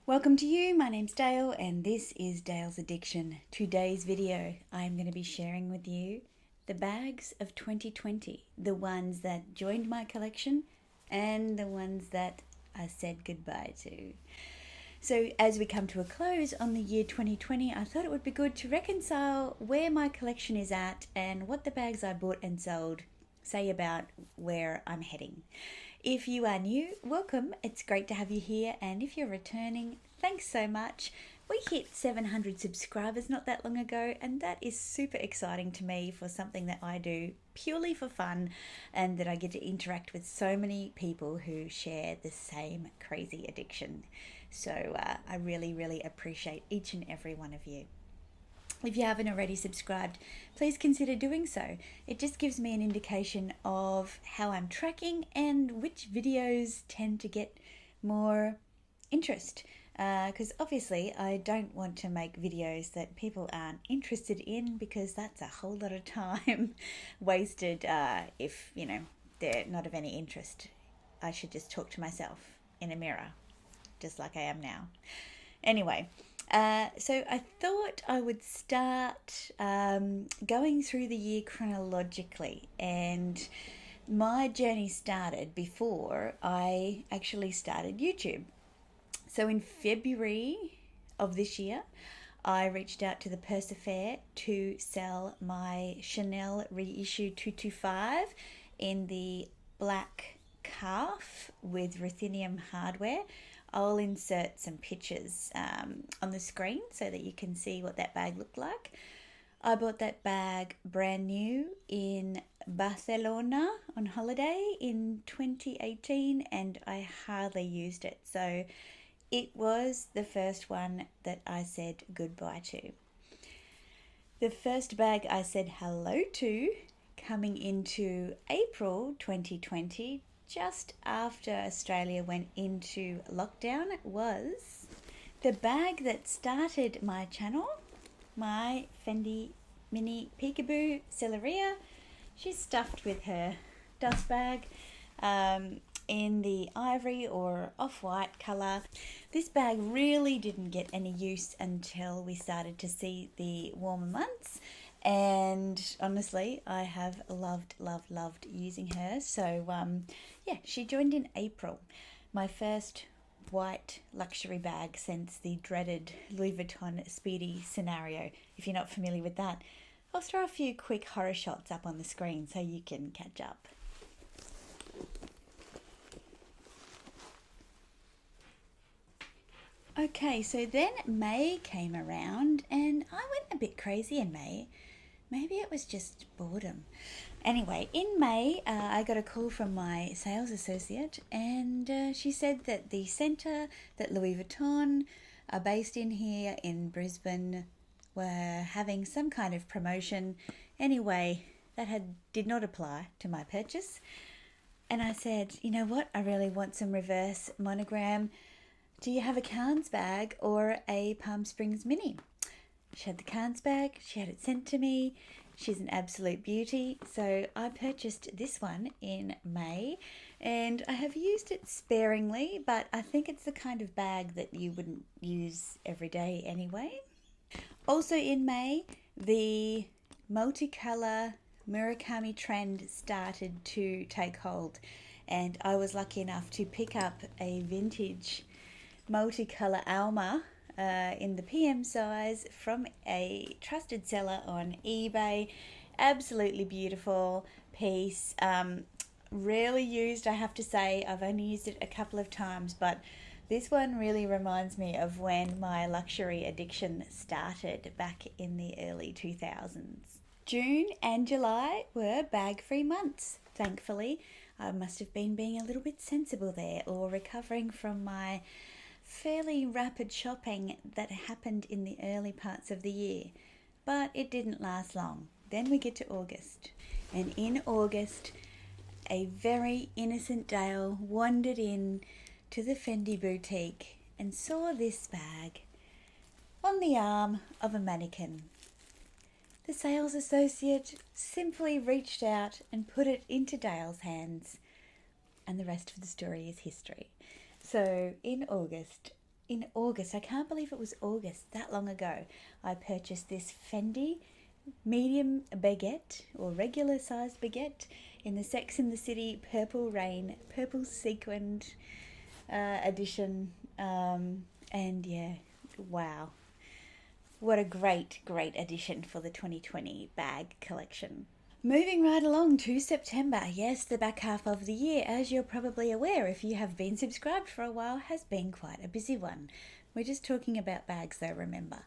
Welcome to you, my name's Dale and this is Dale's Addiction. Today's video I'm going to be sharing with you the bags of 2020, the ones that joined my collection and the ones that I said goodbye to. So as we come to a close on the year 2020, I thought it would be good to reconcile where my collection is at and what the bags I bought and sold say about where I'm heading. If you are new, welcome. It's great to have you here. And if you're returning, thanks so much. We hit 700 subscribers not that long ago, and that is super exciting to me for something that I do purely for fun and that I get to interact with so many people who share the same crazy addiction. So I really appreciate each and every one of you. If you haven't already subscribed, please consider doing so. It just gives me an indication of how I'm tracking and which videos tend to get more interest. Because obviously I don't want to make videos that people aren't interested in, because that's a whole lot of time wasted if, they're not of any interest. I should just talk to myself in a mirror, just like I am now. Anyway. So I thought I would start going through the year chronologically, and my journey started before I actually started YouTube. So in February of this year, I reached out to the Purse Affair to sell my Chanel Reissue 225 in the black calf with ruthenium hardware. I'll insert some pictures on the screen so that you can see what that bag looked like. I bought that bag brand new in Barcelona on holiday in 2018, and I hardly used it. So it was the first one that I said goodbye to. The first bag I said hello to coming into April 2020, just after Australia went into lockdown, was the bag that started my channel, my Fendi Mini Peekaboo Celeria. She's stuffed with her dust bag in the ivory or off-white colour. This bag really didn't get any use until we started to see the warmer months. And honestly, I have loved using her. So yeah, she joined in April. My first white luxury bag since the dreaded Louis Vuitton Speedy scenario. If you're not familiar with that, I'll throw a few quick horror shots up on the screen so you can catch up. Okay, so then May came around and I went a bit crazy in May. Maybe it was just boredom. Anyway, in May, I got a call from my sales associate, and she said that the centre that Louis Vuitton are based in here in Brisbane were having some kind of promotion. Anyway, that did not apply to my purchase. And I said, you know what, I really want some reverse monogram. Do you have a Cairns bag or a Palm Springs Mini? She had the Cairns bag, she had it sent to me. She's an absolute beauty. So I purchased this one in May, and I have used it sparingly, but I think it's the kind of bag that you wouldn't use every day anyway. Also in May, the multicolor Murakami trend started to take hold, and I was lucky enough to pick up a vintage multicolor Alma in the PM size from a trusted seller on eBay. Absolutely beautiful piece. Rarely used, I have to say. I've only used it a couple of times, but this one really reminds me of when my luxury addiction started back in the early 2000s. June and July were bag-free months, thankfully. I must have been being a little bit sensible there, or recovering from my fairly rapid shopping that happened in the early parts of the year, but it didn't last long. Then we get to August, and in August a very innocent Dale wandered in to the Fendi boutique and saw this bag on the arm of a mannequin. The sales associate simply reached out and put it into Dale's hands, and the rest of the story is history. So in August, in August. I can't believe it was August, that long ago. I purchased this Fendi medium baguette, or regular sized baguette, in the Sex and the City Purple Rain, purple sequined edition. And yeah, wow. What a great addition for the 2020 bag collection. Moving right along to September. Yes, the back half of the year, as you're probably aware if you have been subscribed for a while, has been quite a busy one. We're just talking about bags though, remember.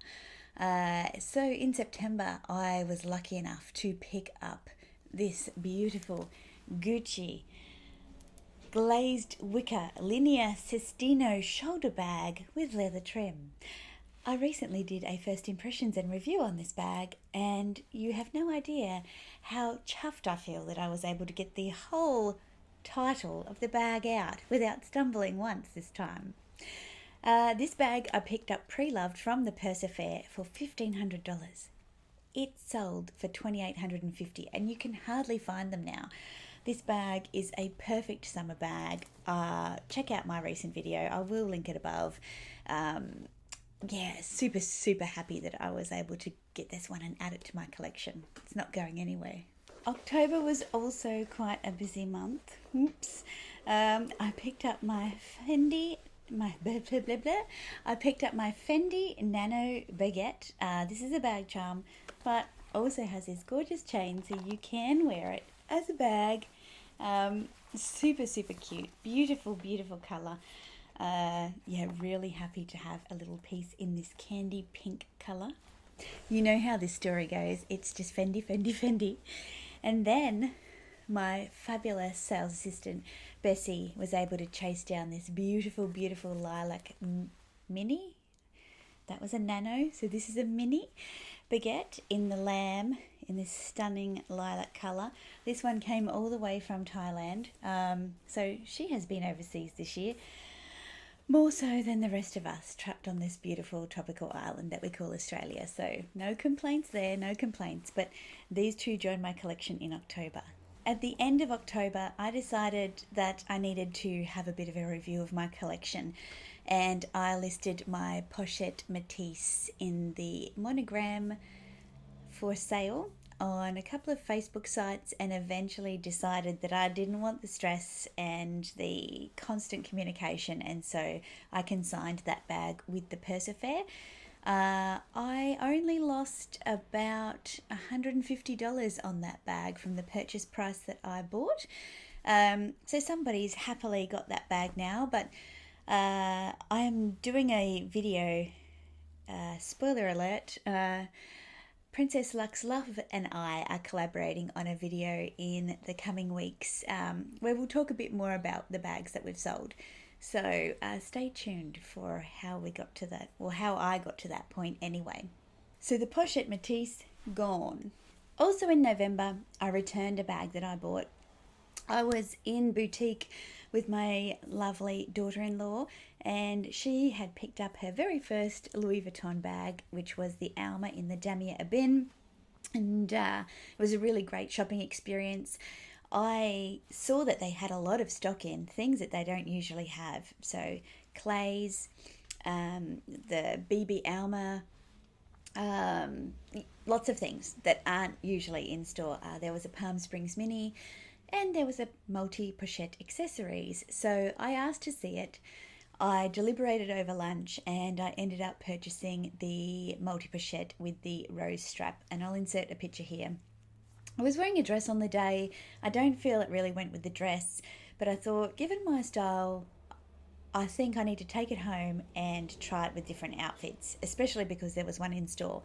So in September, I was lucky enough to pick up this beautiful Gucci glazed wicker linea cestino shoulder bag with leather trim. I recently did a first impressions and review on this bag, and you have no idea how chuffed I feel that I was able to get the whole title of the bag out without stumbling once this time. This bag I picked up pre-loved from the Purse Affair for $1,500. It sold for $2,850, and you can hardly find them now. This bag is a perfect summer bag. Check out my recent video. I will link it above. Yeah, super happy that I was able to get this one and add it to my collection. It's not going anywhere. October was also quite a busy month. Oops. I picked up my Fendi Nano Baguette. This is a bag charm, but also has this gorgeous chain, so you can wear it as a bag. Super cute. Beautiful colour. Yeah, really happy to have a little piece in this candy pink colour. You know how this story goes. It's just Fendi. And then my fabulous sales assistant, Bessie, was able to chase down this beautiful lilac mini. That was a nano, so this is a mini baguette in the lamb, in this stunning lilac colour. This one came all the way from Thailand, so she has been overseas this year, more so than the rest of us, trapped on this beautiful tropical island that we call Australia. So no complaints there, no complaints. But these two joined my collection in October. At the end of October, I decided that I needed to have a bit of a review of my collection, and I listed my Pochette Matisse in the Monogram for sale on a couple of Facebook sites, and eventually decided that I didn't want the stress and the constant communication, and so I consigned that bag with the Purse Affair. I only lost about $150 on that bag from the purchase price that I bought. So somebody's happily got that bag now, but I am doing a video, spoiler alert, Princess Lux Love and I are collaborating on a video in the coming weeks, where we'll talk a bit more about the bags that we've sold. So stay tuned for how we got to that, or how I got to that point anyway. So the Pochette Matisse, gone. Also in November, I returned a bag that I bought. I was in boutique with my lovely daughter-in-law, and she had picked up her very first Louis Vuitton bag, which was the Alma in the Damier Ebene, and it was a really great shopping experience. I saw that they had a lot of stock in things that they don't usually have. So clays, the BB Alma, lots of things that aren't usually in store. There was a Palm Springs Mini, and there was a multi-pochette accessories. So I asked to see it. I deliberated over lunch, and I ended up purchasing the multi-pochette with the rose strap, and I'll insert a picture here. I was wearing a dress on the day. I don't feel it really went with the dress, but I thought, given my style, I think I need to take it home and try it with different outfits, especially because there was one in store,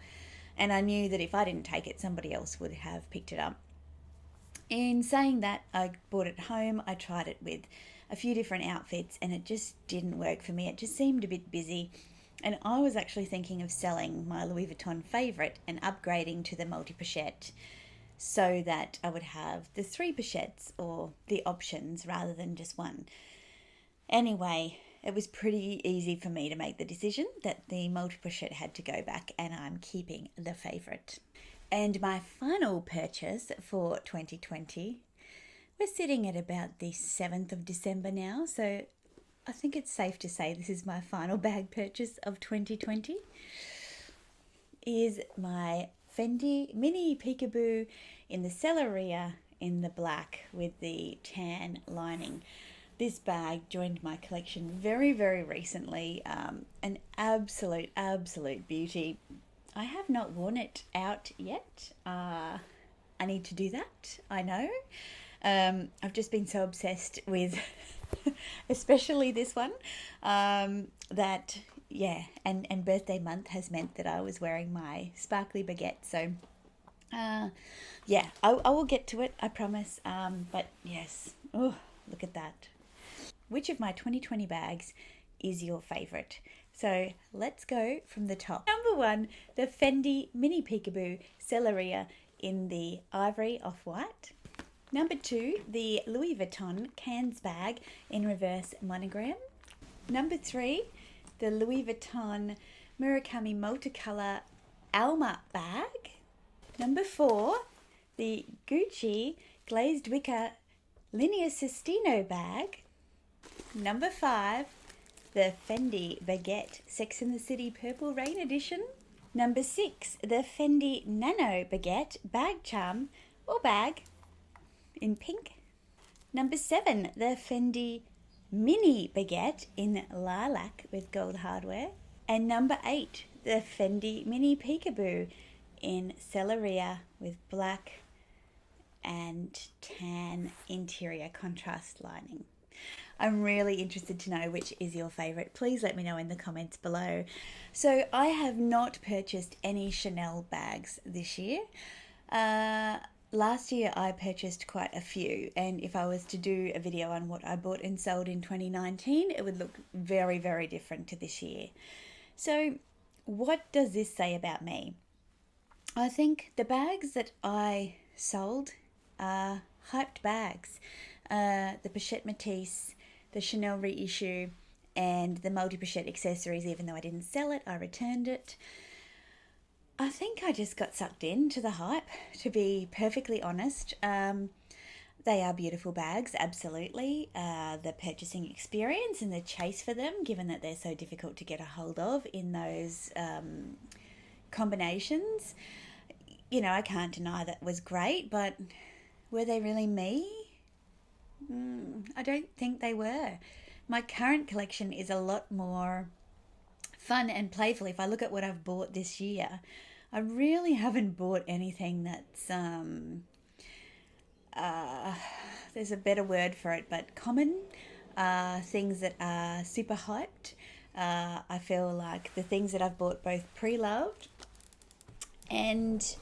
and I knew that if I didn't take it, somebody else would have picked it up. In saying that, I brought it home. I tried it with a few different outfits, and it just didn't work for me. It just seemed a bit busy, and I was actually thinking of selling my Louis Vuitton favourite and upgrading to the multi-pochette, so that I would have the 3 pochettes, or the options, rather than just one. Anyway, it was pretty easy for me to make the decision that the multi-pochette had to go back, and I'm keeping the favourite. And my final purchase for 2020, we're sitting at about the 7th of December now, so I think it's safe to say this is my final bag purchase of 2020, is my Fendi Mini Peekaboo in the Celeria in the black with the tan lining. This bag joined my collection very, very recently. An absolute beauty. I have not worn it out yet. I need to do that, I know. I've just been so obsessed with especially this one, that, yeah, and birthday month has meant that I was wearing my sparkly baguette. So, yeah, I will get to it, I promise. But yes, oh, look at that. Which of my 2020 bags is your favourite? So let's go from the top. Number 1, the Fendi Mini Peekaboo Celeria in the ivory off-white. Number 2, the Louis Vuitton Cans bag in reverse monogram. Number 3, the Louis Vuitton Murakami Multicolor Alma bag. Number 4, the Gucci glazed wicker linea cestino bag. Number 5, the Fendi Baguette Sex and the City Purple Rain Edition. Number 6, the Fendi Nano Baguette Bag Charm or bag in pink. Number 7, the Fendi Mini Baguette in lilac with gold hardware. And number 8, the Fendi Mini Peekaboo in Celeria with black and tan interior contrast lining. I'm really interested to know which is your favourite. Please let me know in the comments below. So I have not purchased any Chanel bags this year. Last year I purchased quite a few, and if I was to do a video on what I bought and sold in 2019, it would look very, very different to this year. So what does this say about me? I think the bags that I sold are hyped bags. The Pochette Matisse, the Chanel Reissue, and the Multi-Pochette accessories. Even though I didn't sell it, I returned it. I think I just got sucked into the hype, to be perfectly honest. They are beautiful bags, absolutely. The purchasing experience and the chase for them, given that they're so difficult to get a hold of in those combinations, you know, I can't deny that was great, but were they really me? I don't think they were. My current collection is a lot more fun and playful. If I look at what I've bought this year, I really haven't bought anything that's there's a better word for it, but common. Things that are super hyped. I feel like the things that I've bought both pre-loved and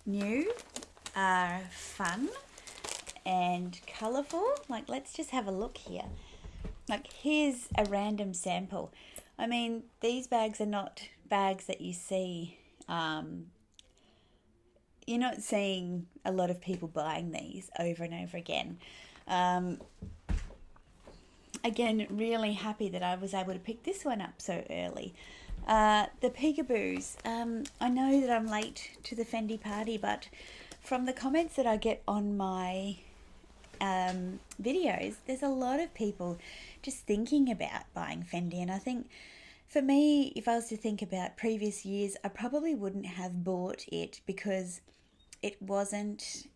new are fun and colourful. Like, let's just have a look here. Like, here's a random sample. I mean, these bags are not bags that you see. You're not seeing a lot of people buying these over and over again. Again, really happy that I was able to pick this one up so early. The Peekaboos. I know that I'm late to the Fendi party, but from the comments that I get on my videos, there's a lot of people just thinking about buying Fendi, and I think for me, if I was to think about previous years, I probably wouldn't have bought it because it wasn't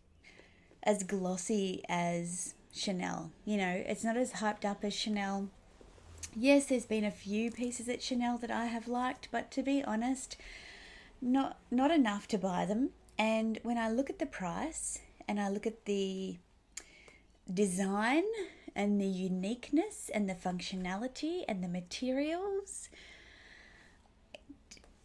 as glossy as Chanel. You know, it's not as hyped up as Chanel. Yes, there's been a few pieces at Chanel that I have liked, but to be honest, not enough to buy them. And when I look at the price and I look at the design and the uniqueness and the functionality and the materials,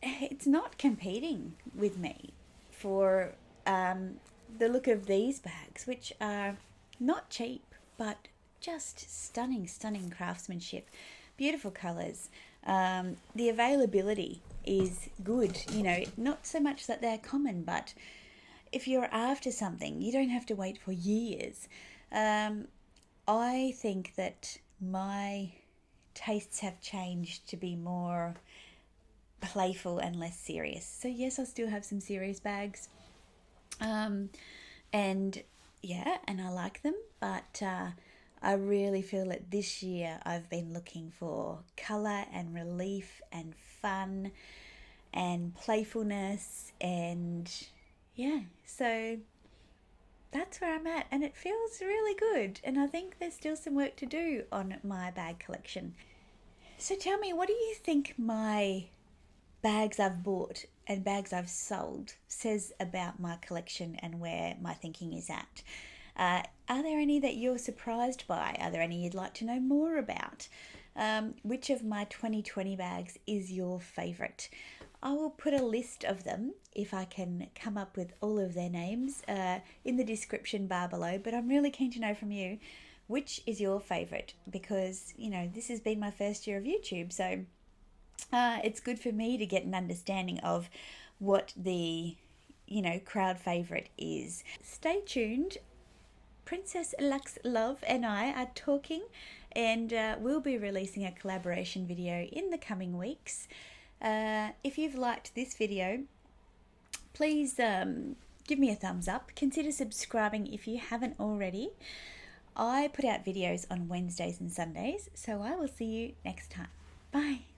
it's not competing with me for the look of these bags, which are not cheap, but just stunning craftsmanship, beautiful colours. The availability is good, you know, not so much that they're common, but if you're after something, you don't have to wait for years. I think that my tastes have changed to be more playful and less serious. So yes, I still have some serious bags, and yeah, and I like them, but I really feel that this year I've been looking for colour and relief and fun and playfulness, and yeah, so that's where I'm at, and it feels really good, and I think there's still some work to do on my bag collection. So tell me, what do you think my bags I've bought and bags I've sold says about my collection and where my thinking is at? Are there any that you're surprised by? Are there any you'd like to know more about? Which of my 2020 bags is your favourite? I will put a list of them, if I can come up with all of their names, in the description bar below, but I'm really keen to know from you, which is your favourite? Because, you know, this has been my first year of YouTube, so it's good for me to get an understanding of what the, you know, crowd favourite is. Stay tuned. Princess Lux Love and I are talking, and we'll be releasing a collaboration video in the coming weeks. If you've liked this video, please give me a thumbs up. Consider subscribing if you haven't already. I put out videos on Wednesdays and Sundays, so I will see you next time. Bye.